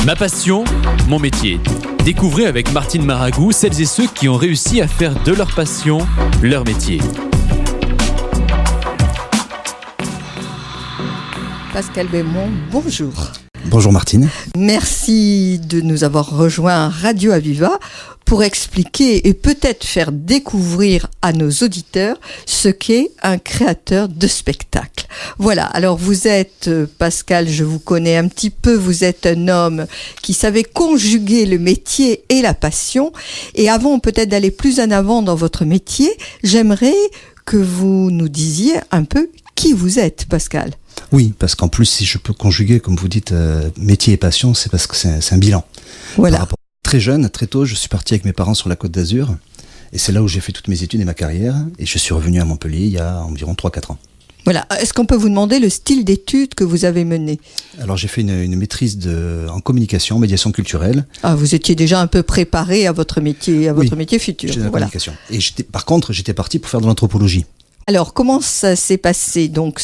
Ma passion, mon métier. Découvrez avec Martine Maragou celles et ceux qui ont réussi à faire de leur passion leur métier. Pascal Bémont, bonjour. Bonjour Martine. Merci de nous avoir rejoints à Radio Aviva pour expliquer et peut-être faire découvrir à nos auditeurs ce qu'est un créateur de spectacle. Voilà, alors vous êtes, Pascal, je vous connais un petit peu, vous êtes un homme qui savait conjuguer le métier et la passion. Et avant peut-être d'aller plus en avant dans votre métier, j'aimerais que vous nous disiez un peu qui vous êtes, Pascal. Oui, parce qu'en plus, si je peux conjuguer, comme vous dites, métier et passion, c'est parce que c'est un bilan. Voilà. Très jeune, très tôt, je suis parti avec mes parents sur la Côte d'Azur. Et c'est là où j'ai fait toutes mes études et ma carrière. Et je suis revenu à Montpellier il y a environ 3-4 ans. Voilà. Est-ce qu'on peut vous demander le style d'études que vous avez mené ? Alors j'ai fait une maîtrise en communication, médiation culturelle. Ah, vous étiez déjà un peu préparé à votre métier, métier futur. J'étais dans la communication. Et par contre, j'étais parti pour faire de l'anthropologie. Alors, comment ça s'est passé, donc,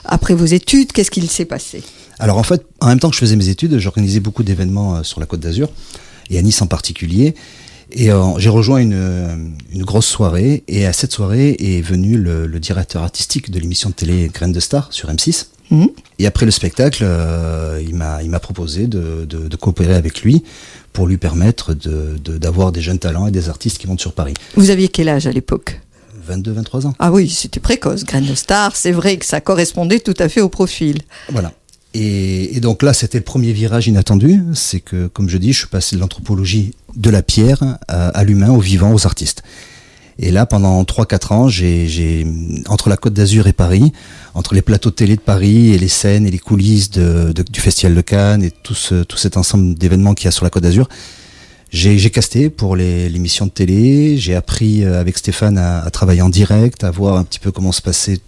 après vos études, qu'est-ce qu'il s'est passé ? Alors, en fait, en même temps que je faisais mes études, j'organisais beaucoup d'événements sur la Côte d'Azur, et à Nice en particulier. Et j'ai rejoint une grosse soirée, et à cette soirée est venu le directeur artistique de l'émission de télé Graines de Star sur M6. Mmh. Et après le spectacle, il m'a proposé de coopérer avec lui pour lui permettre d'avoir des jeunes talents et des artistes qui montent sur Paris. Vous aviez quel âge à l'époque ? 22-23 ans. Ah oui, c'était précoce. Graines de Star, c'est vrai que ça correspondait tout à fait au profil. Voilà. Et donc là, c'était le premier virage inattendu. C'est que, comme je dis, je suis passé de l'anthropologie de la pierre à l'humain, au vivant, aux artistes. Et là, pendant 3-4 ans, j'ai entre la Côte d'Azur et Paris, entre les plateaux de télé de Paris et les scènes et les coulisses du Festival de Cannes et tout cet ensemble d'événements qu'il y a sur la Côte d'Azur, j'ai casté pour l'émission de télé, j'ai appris avec Stéphane à travailler en direct, à voir un petit peu comment se passait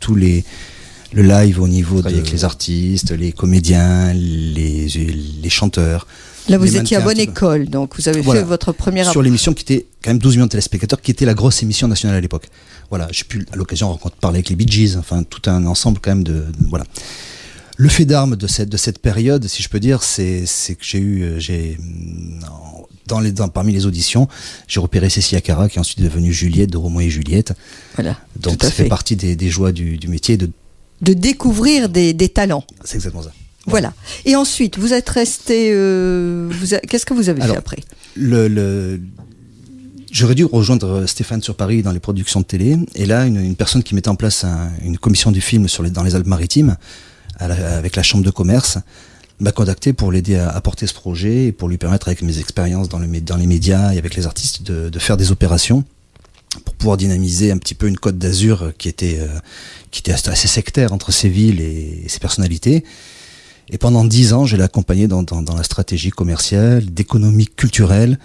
le live au niveau avec les artistes, les comédiens, les chanteurs. Là, vous étiez à bonne école, donc vous avez fait votre première... Sur l'émission qui était quand même 12 millions de téléspectateurs, qui était la grosse émission nationale à l'époque. Voilà, j'ai pu à l'occasion parler avec les Bee Gees, enfin tout un ensemble quand même voilà. Le fait d'armes de cette période, si je peux dire, c'est que parmi les auditions, j'ai repéré Cécilia Cara, qui est ensuite devenue Juliette de Roméo et Juliette. Voilà. Donc ça fait partie des joies du métier de découvrir des talents. C'est exactement ça. Voilà. Et ensuite, vous êtes resté. Qu'est-ce que vous avez fait après ? J'aurais dû rejoindre Stéphane sur Paris dans les productions de télé. Et là, une personne qui mettait en place une commission du film dans les Alpes-Maritimes, avec la Chambre de commerce, m'a contacté pour l'aider à porter ce projet et pour lui permettre, avec mes expériences dans les médias et avec les artistes, de faire des opérations pour pouvoir dynamiser un petit peu une Côte d'Azur qui était assez sectaire entre ces villes et ces personnalités. Et pendant 10 ans, je l'ai accompagné dans la stratégie commerciale, d'économie culturelle,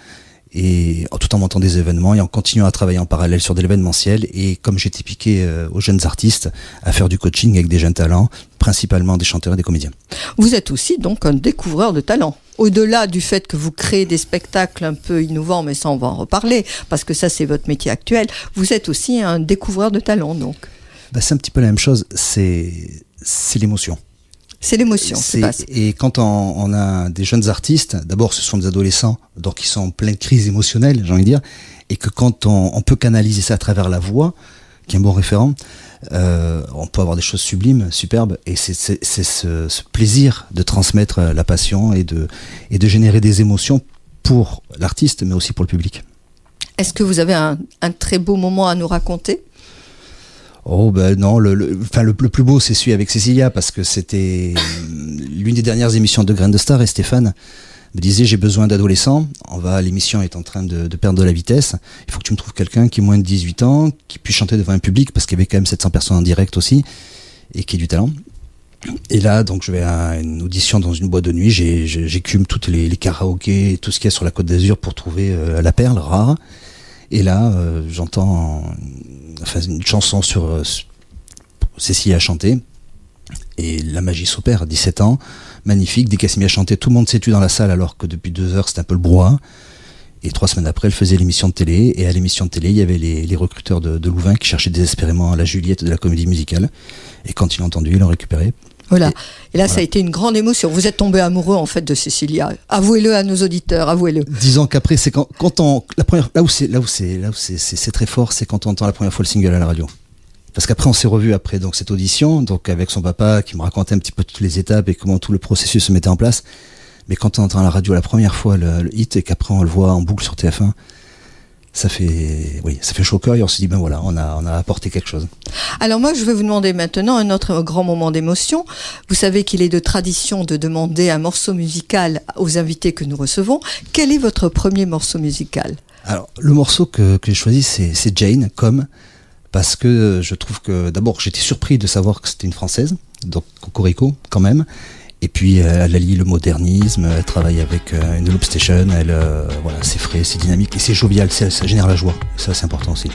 et tout en montant des événements et en continuant à travailler en parallèle sur de l'événementiel. Et comme j'étais piqué aux jeunes artistes, à faire du coaching avec des jeunes talents, principalement des chanteurs et des comédiens. Vous êtes aussi donc un découvreur de talents. Au-delà du fait que vous créez des spectacles un peu innovants, mais ça on va en reparler, parce que ça c'est votre métier actuel, vous êtes aussi un découvreur de talents donc. C'est un petit peu la même chose, c'est l'émotion. C'est l'émotion. Et quand on a des jeunes artistes, d'abord ce sont des adolescents, donc ils sont en pleine crise émotionnelle, j'ai envie de dire, et que quand on peut canaliser ça à travers la voix, qui est un bon référent, on peut avoir des choses sublimes, superbes, et c'est ce plaisir de transmettre la passion et de générer des émotions pour l'artiste, mais aussi pour le public. Est-ce que vous avez un très beau moment à nous raconter ? Oh non, le plus beau c'est celui avec Cécilia, parce que c'était l'une des dernières émissions de Graines de Star, et Stéphane me disait: j'ai besoin d'adolescents, l'émission est en train de perdre de la vitesse, il faut que tu me trouves quelqu'un qui est moins de 18 ans, qui puisse chanter devant un public, parce qu'il y avait quand même 700 personnes en direct aussi, et qui ait du talent. Et là, donc, je vais à une audition dans une boîte de nuit, j'écume toutes les karaokés, tout ce qu'il y a sur la Côte d'Azur pour trouver la perle rare. Et là, j'entends une chanson sur Cécilia chanter, et la magie s'opère. 17 ans, magnifique, dès qu'elle s'est mise à chanter, tout le monde s'est tué dans la salle, alors que depuis 2 heures, c'était un peu le brouhaha. Et 3 semaines après, elle faisait l'émission de télé, et à l'émission de télé, il y avait les recruteurs de Louvain qui cherchaient désespérément la Juliette de la comédie musicale. Et quand ils l'ont entendu, ils l'ont récupérée. Voilà. Et là, ça a été une grande émotion. Vous êtes tombé amoureux, en fait, de Cécilia. Avouez-le à nos auditeurs, avouez-le. Disons qu'après, c'est quand on, la première, là où c'est très fort, c'est quand on entend la première fois le single à la radio. Parce qu'après, on s'est revus après donc cette audition, donc avec son papa qui me racontait un petit peu toutes les étapes et comment tout le processus se mettait en place. Mais quand on entend à la radio la première fois le hit et qu'après on le voit en boucle sur TF1, ça fait chaud au cœur et on se dit ben voilà, on a apporté quelque chose. Alors moi, je vais vous demander maintenant un autre grand moment d'émotion. Vous savez qu'il est de tradition de demander un morceau musical aux invités que nous recevons. Quel est votre premier morceau musical ? Alors, le morceau que j'ai choisi, c'est Jane, parce que je trouve que d'abord j'étais surpris de savoir que c'était une Française, donc Cocorico quand même. Et puis elle allie le modernisme, elle travaille avec une loop station, c'est frais, c'est dynamique et c'est jovial, ça génère la joie. Ça c'est important aussi.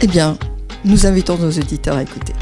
Eh bien, nous invitons nos auditeurs à écouter.